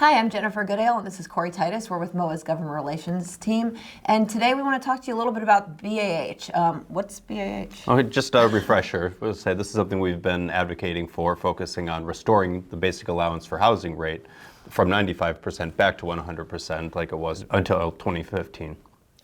Hi, I'm Jennifer Goodale, and this is Cory Titus. We're with MOAA's Government Relations team, and today we want to talk to you a little bit about BAH. What's BAH? Okay, just a refresher. We'll say this is something we've been advocating for, focusing on restoring the basic allowance for housing rate from 95% back to 100% like it was until 2015.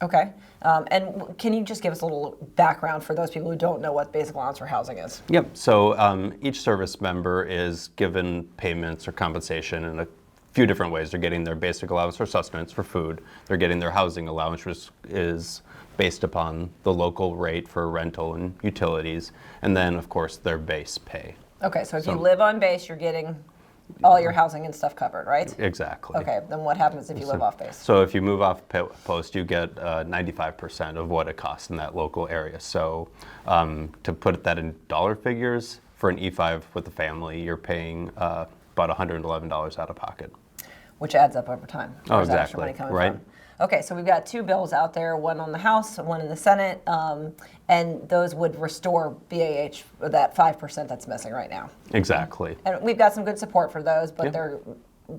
Okay, and can you just give us a little background for those people who don't know what basic allowance for housing is? Yep, so each service member is given payments or compensation in a few different ways. They're getting their basic allowance for sustenance for food. They're getting their housing allowance, which is based upon the local rate for rental and utilities. And then, of course, their base pay. Okay, so if you live on base, you're getting all your housing and stuff covered, right? Exactly. Okay, then what happens if you live off base? So if you move off post, you get 95% of what it costs in that local area. So to put that in dollar figures, for an E5 with a family, you're paying about $111 out of pocket. Which adds up over time. Oh, exactly, right? From? Okay, so we've got two bills out there, one on the House, one in the Senate, and those would restore BAH, that 5% that's missing right now. Exactly. And we've got some good support for those, but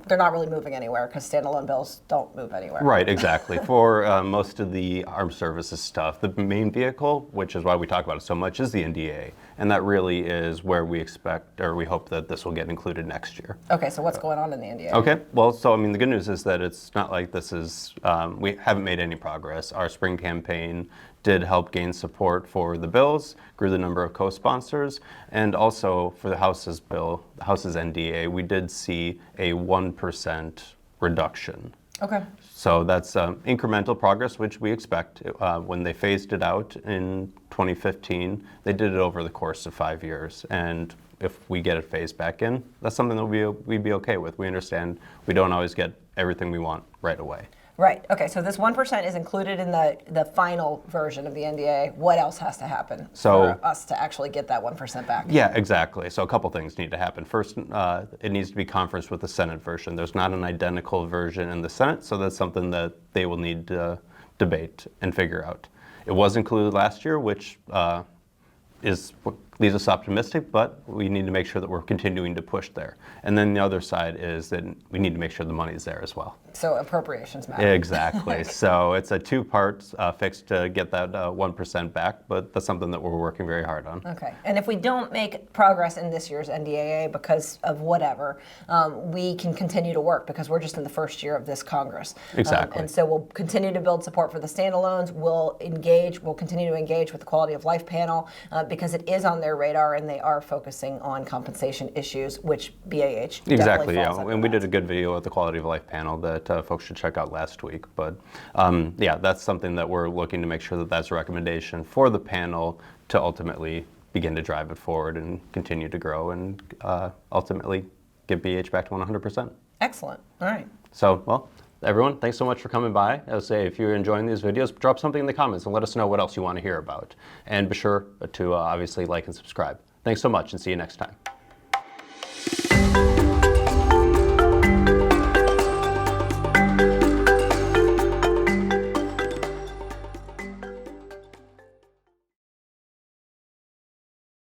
they're not really moving anywhere because standalone bills don't move anywhere. Right, exactly. For most of the armed services stuff, the main vehicle, which is why we talk about it so much, is the NDA. And that really is where we expect, or we hope that this will get included next year. Okay, so what's going on in the NDA? Okay, well, so I mean, the good news is that it's not like this is, we haven't made any progress. Our spring campaign did help gain support for the bills, grew the number of co-sponsors, and also for the House's bill, the House's NDA, we did see a 1% reduction. Okay. So that's incremental progress, which we expect. When they phased it out in 2015, they did it over the course of 5 years. And if we get it phased back in, that's something that we'd be okay with. We understand we don't always get everything we want right away. Right. Okay. So this 1% is included in the final version of the NDA. What else has to happen for us to actually get that 1% back? Yeah, exactly. So a couple things need to happen. First, it needs to be conferenced with the Senate version. There's not an identical version in the Senate, so that's something that they will need to debate and figure out. It was included last year, which leaves us optimistic, but we need to make sure that we're continuing to push there. And then the other side is that we need to make sure the money is there as well. So appropriations matter. Exactly. So it's a two-part fix to get that 1% back, but that's something that we're working very hard on. Okay. And if we don't make progress in this year's NDAA because of whatever, we can continue to work because we're just in the first year of this Congress. Exactly. And so we'll continue to build support for the standalones. We'll continue to engage with the Quality of Life panel because it is on their radar and they are focusing on compensation issues, which BAH exactly, yeah. Under and we did a good video at the Quality of Life panel that folks should check out last week. But yeah, that's something that we're looking to make sure that that's a recommendation for the panel to ultimately begin to drive it forward and continue to grow and ultimately get BAH back to 100%. Excellent. All right. So, well, everyone, thanks so much for coming by. As I say, if you're enjoying these videos, drop something in the comments and let us know what else you want to hear about. And be sure to obviously like and subscribe. Thanks so much and see you next time.